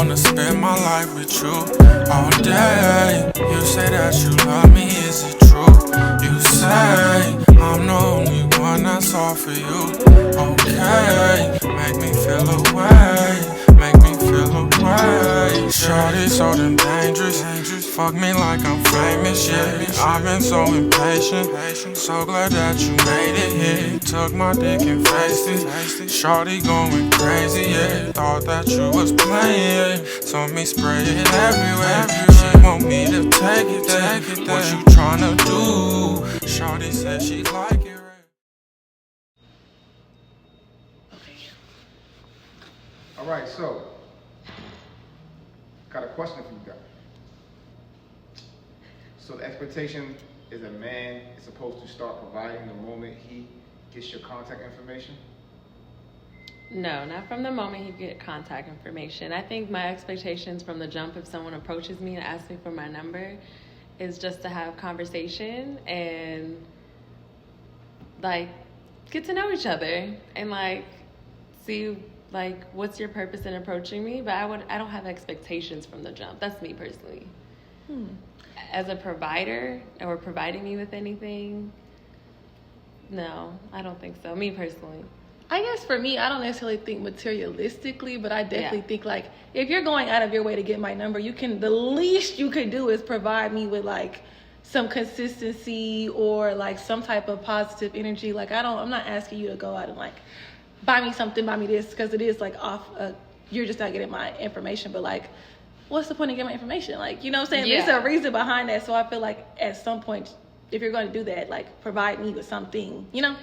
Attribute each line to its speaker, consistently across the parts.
Speaker 1: wanna spend my life with you all day. You say that you love me, is it true? You say I'm the only one that's all for you. Okay, make me feel away. Make me feel away. Shorty so damn dangerous. Fuck me like I'm famous, yeah. I've been so impatient. So glad that you made it, yeah. Took my dick and faced it. Shorty going crazy, yeah. Thought that you was playing, yeah. Saw me spray it everywhere. She want me to take it. What you tryna do? Shorty said she like it.
Speaker 2: All right, so got a question for you guys. So the expectation is a man is supposed to start providing the moment he gets your contact information?
Speaker 3: No, not from the moment you get contact information. I think my expectations from the jump, if someone approaches me and asks me for my number, is just to have conversation and like get to know each other and like see like what's your purpose in approaching me. But I don't have expectations from the jump. That's me personally. As a provider or providing me with anything, no, I don't think so. Me personally.
Speaker 4: I guess for me, I don't necessarily think materialistically, but I definitely think like if you're going out of your way to get my number, the least you could do is provide me with like some consistency or like some type of positive energy. Like I'm not asking you to go out and like buy me something, buy me this, because it is like you're just not getting my information. But like, what's the point of getting my information? Like, you know what I'm saying?
Speaker 3: Yeah.
Speaker 4: There's a reason behind that. So I feel like at some point, if you're going to do that, like provide me with something, you know?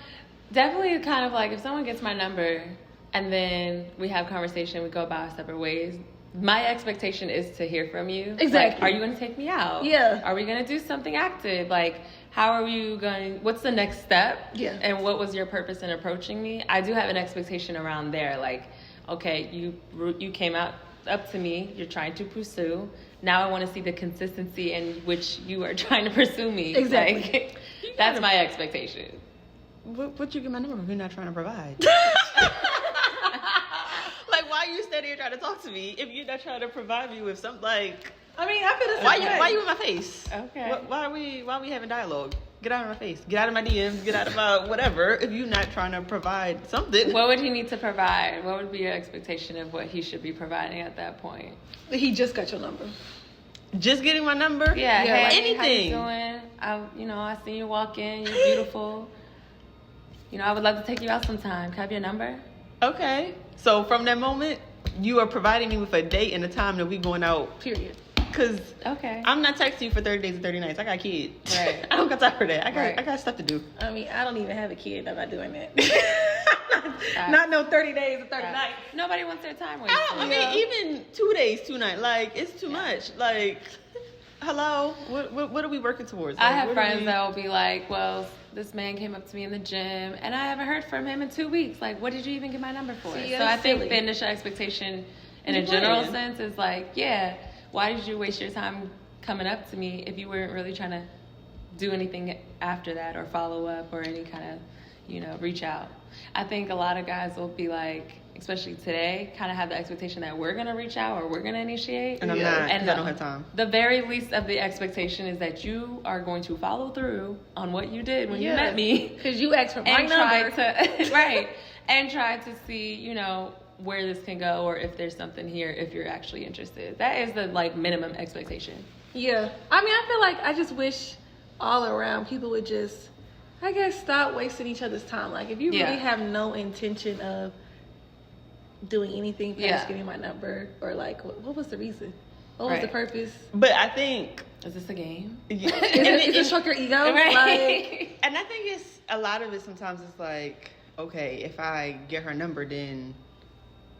Speaker 3: Definitely kind of like if someone gets my number and then we have conversation, we go about our separate ways. My expectation is to hear from you.
Speaker 4: Exactly.
Speaker 3: Like, are you going to take me out?
Speaker 4: Yeah.
Speaker 3: Are we going to do something active? Like, how are you going, what's the next step?
Speaker 4: Yeah.
Speaker 3: And what was your purpose in approaching me? I do have an expectation around there. Like, okay, you came up to me, you're trying to pursue. Now I want to see the consistency in which you are trying to pursue me.
Speaker 4: Exactly.
Speaker 3: Like, that's my expectation.
Speaker 5: What you get my number if you're not trying to provide? Like, why are you standing here trying to talk to me if you're not trying to provide me with something? Like,
Speaker 4: I mean, I feel the same way.
Speaker 5: why you in my face?
Speaker 3: Okay.
Speaker 5: Why are we having dialogue? Get out of my face. Get out of my DMs. Get out of my whatever. If you're not trying to provide something.
Speaker 3: What would he need to provide? What would be your expectation of what he should be providing at that point?
Speaker 4: He just got your number.
Speaker 5: Just getting my number?
Speaker 3: Yeah. Hey,
Speaker 5: anything.
Speaker 3: How you doing? I seen you walk in. You're beautiful. I would love to take you out sometime. Can I have your number?
Speaker 5: Okay. So from that moment, you are providing me with a date and a time that we going out.
Speaker 4: Period.
Speaker 5: Because
Speaker 3: okay.
Speaker 5: I'm not texting you for 30 days and 30 nights. I got kids.
Speaker 3: Right.
Speaker 5: I don't got time for that. I
Speaker 3: Right.
Speaker 5: got stuff to do.
Speaker 4: I mean, I don't even have a kid. I'm not doing that. Not no 30 days and 30 nights.
Speaker 3: Nobody wants their time wasted.
Speaker 5: I mean, even 2 days, 2 nights. Like, it's too much. Like, hello? What are we working towards? Like,
Speaker 3: I have friends that will be like, well, this man came up to me in the gym and I haven't heard from him in 2 weeks. Like, what did you even get my number for?
Speaker 4: See,
Speaker 3: so I think
Speaker 4: silly.
Speaker 3: the initial expectation in a general sense is like, yeah, why did you waste your time coming up to me if you weren't really trying to do anything after that or follow up or any kind of, reach out? I think a lot of guys will be like, especially today, kind of have the expectation that we're going to reach out or we're going to initiate.
Speaker 5: And I'm not, because I don't have time.
Speaker 3: The very least of the expectation is that you are going to follow through on what you did when you met me.
Speaker 4: Because you asked for my number.
Speaker 3: Right. And try to see, where this can go or if there's something here if you're actually interested. That is the, minimum expectation.
Speaker 4: Yeah. I mean, I feel like I just wish all around people would just, I guess, stop wasting each other's time. Like, if you really have no intention of doing anything past getting my number, or like, what was the reason? What was the purpose?
Speaker 5: But I think,
Speaker 3: is this a game?
Speaker 5: Yeah.
Speaker 4: Is it stroke your ego?
Speaker 3: Right.
Speaker 4: Like,
Speaker 5: and I think it's a lot of it. Sometimes it's like, okay, if I get her number, then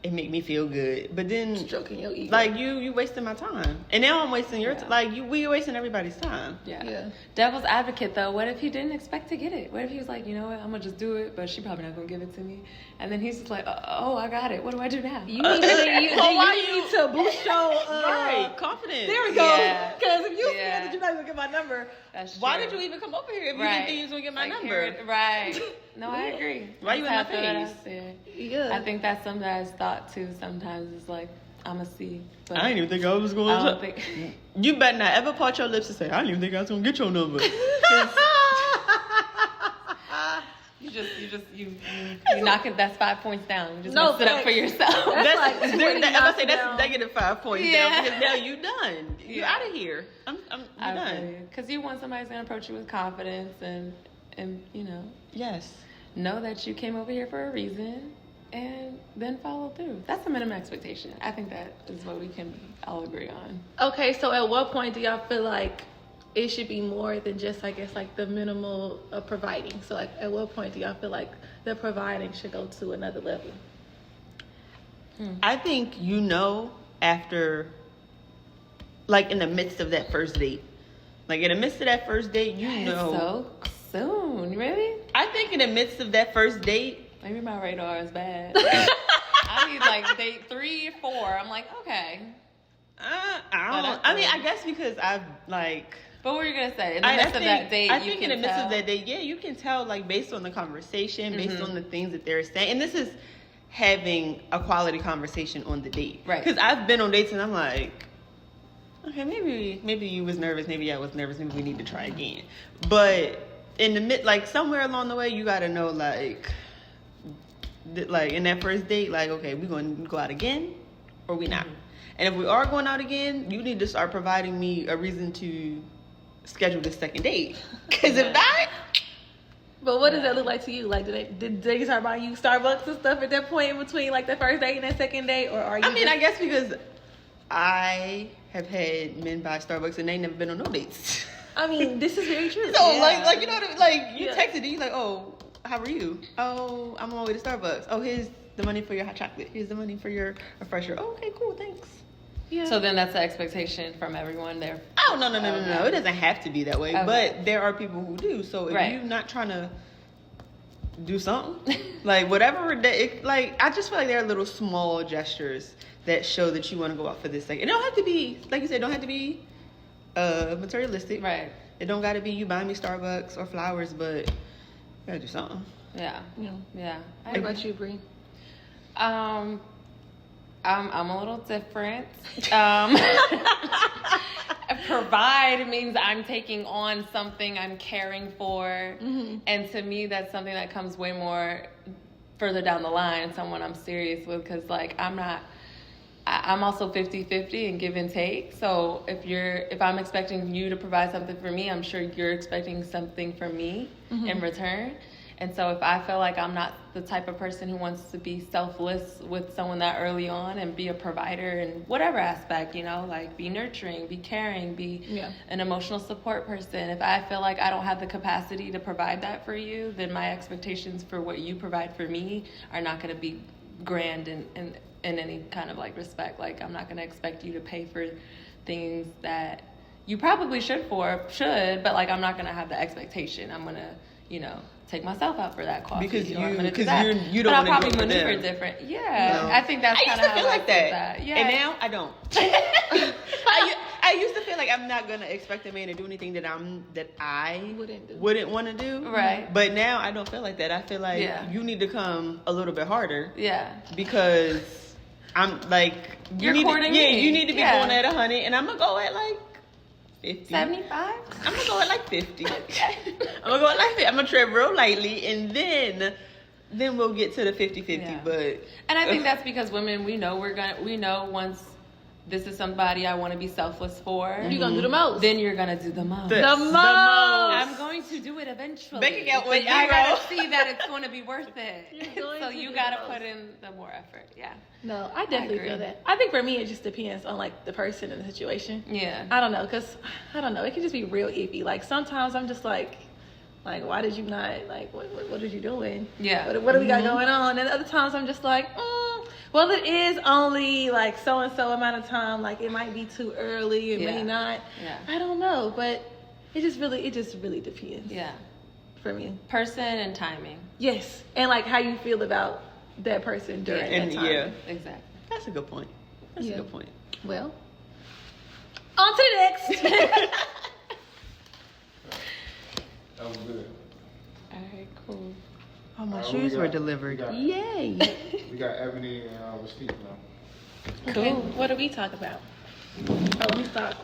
Speaker 5: it make me feel good. But then
Speaker 4: stroking your ego.
Speaker 5: Like, you wasting my time, and now I'm wasting your time. Like, we wasting everybody's time.
Speaker 3: Yeah. Devil's advocate though, what if he didn't expect to get it? What if he was like, you know what, I'm gonna just do it, but she probably not gonna give it to me, and then he's just like, oh, I got it, what do I do now?
Speaker 4: You need to boost your
Speaker 5: right, confidence.
Speaker 4: There we go.
Speaker 3: Yeah.
Speaker 4: Because if you feel that you're not gonna get my number,
Speaker 5: why did you even come over here if you didn't think you was gonna get my number?
Speaker 3: Right. No, I agree.
Speaker 5: Why you in my face?
Speaker 3: I think that's something that's thought too sometimes. Is like, I'm a C. But
Speaker 5: I didn't even think I was going
Speaker 3: I
Speaker 5: to.
Speaker 3: don't think.
Speaker 5: You better not ever part your lips and say, I didn't even think I was going to get your number.
Speaker 3: You knock it. That's 5 points down. You just
Speaker 4: No,
Speaker 3: sit up for yourself.
Speaker 4: That's
Speaker 5: that's
Speaker 4: down.
Speaker 5: negative 5 points down because now you done. You
Speaker 3: Yeah.
Speaker 5: out of here. I'm done.
Speaker 3: Because you want somebody who's gonna approach you with confidence and
Speaker 5: Yes.
Speaker 3: know that you came over here for a reason and then follow through. That's the minimum expectation. I think that is what we can all agree on.
Speaker 4: Okay, so at what point do y'all feel like it should be more than just, I guess, like the minimal of providing? So like at what point do y'all feel like the providing should go to another level?
Speaker 5: I think after, like in the midst of that first date. Like in the midst of that first date,
Speaker 3: So soon, really?
Speaker 5: I think in the midst of that first date.
Speaker 3: Maybe my radar is bad. I need like date 3 or 4. I'm like, okay.
Speaker 5: I guess because I've like.
Speaker 3: But what were you gonna say? In the midst of that date,
Speaker 5: I think in the midst of that date, yeah, you can tell like based on the conversation, based on the things that they're saying, and this is having a quality conversation on the date,
Speaker 3: right?
Speaker 5: Because I've been on dates and I'm like, okay, maybe you was nervous, maybe I was nervous, maybe we need to try again. But in the like somewhere along the way, you gotta know like in that first date, like okay, we gonna go out again or we not? And if we are going out again, you need to start providing me a reason to schedule this second date. Because if not.
Speaker 4: But what does that look like to you? Like, did they start buying you Starbucks and stuff at that point in between, like the first date and that second date, or are you?
Speaker 5: I guess because I have had men buy Starbucks and they never been on no dates.
Speaker 4: I mean, this is very true.
Speaker 5: So like you know what I mean? Like you texted me like, oh, how are you? Oh, I'm on my way to Starbucks. Oh, here's the money for your hot chocolate. Here's the money for your refresher. Oh, okay, cool, thanks.
Speaker 4: Yeah.
Speaker 3: So then that's the expectation from everyone there.
Speaker 5: Oh, no. It doesn't have to be that way.
Speaker 3: Okay.
Speaker 5: But there are people who do. So if you're not trying to do something, like whatever, I just feel like there are little small gestures that show that you want to go out for this thing. It don't have to be, like you said, don't have to be materialistic.
Speaker 3: Right.
Speaker 5: It don't got to be you buying me Starbucks or flowers, but you got to do something.
Speaker 3: Yeah. Yeah.
Speaker 4: What about you, Bree?
Speaker 3: I'm a little different. Provide means I'm taking on something I'm caring for. And to me, that's something that comes way more further down the line, someone I'm serious with, because like I'm also 50-50 and give and take. So if I'm expecting you to provide something for me, I'm sure you're expecting something from me in return. And so if I feel like I'm not the type of person who wants to be selfless with someone that early on and be a provider in whatever aspect, like be nurturing, be caring, be an emotional support person. If I feel like I don't have the capacity to provide that for you, then my expectations for what you provide for me are not going to be grand in any kind of like respect. Like I'm not going to expect you to pay for things that you probably should, but like I'm not going to have the expectation. I'm going to, take myself out for that coffee.
Speaker 5: Because
Speaker 3: you
Speaker 5: don't
Speaker 3: want to
Speaker 5: I'll
Speaker 3: probably maneuver different. Yeah. No. I think that's kind of how I feel like that. Yeah.
Speaker 5: And now I don't. I used to feel like I'm not gonna expect a man to do anything that I wouldn't want to do.
Speaker 3: Right.
Speaker 5: But now I don't feel like that. I feel like you need to come a little bit harder.
Speaker 3: Yeah.
Speaker 5: Because I'm like
Speaker 3: you need
Speaker 5: to be going at 100, and I'm gonna go at like 50.
Speaker 3: 75?
Speaker 5: I'm gonna go at like 50. I'm gonna go at like 50. I'm gonna tread real lightly, and then we'll get to the 50-50. Yeah. But
Speaker 3: I think that's because women, we know once this is somebody I want to be selfless for.
Speaker 4: You're gonna do the most.
Speaker 3: Then you're gonna do the most.
Speaker 4: The most.
Speaker 3: I'm going to do it eventually.
Speaker 5: Bank account
Speaker 3: but I gotta see that it's going to be worth it. So you gotta put in the more effort. Yeah.
Speaker 4: No, I definitely feel that. I think for me, it just depends on like the person and the situation.
Speaker 3: Yeah.
Speaker 4: I don't know, cause I don't know. It can just be real iffy. Like sometimes I'm just like, why did you not? Like, what are you doing?
Speaker 3: Yeah.
Speaker 4: What do we got going on? And other times I'm just like, well, it is only like so and so amount of time. Like it might be too early. It may not. Yeah. I don't know, but it just really depends.
Speaker 3: Yeah.
Speaker 4: For me.
Speaker 3: Person and timing.
Speaker 4: Yes, and like how you feel about that person during that time.
Speaker 5: Yeah,
Speaker 3: exactly.
Speaker 5: That's a good point. That's a good point.
Speaker 4: Well, on to the next.
Speaker 2: That was good.
Speaker 3: All right, cool.
Speaker 5: Oh, my shoes were delivered. Yay!
Speaker 2: We got Ebony and Steve now.
Speaker 4: Okay,
Speaker 3: Cool.
Speaker 4: what do we talk about? Oh, let me stop.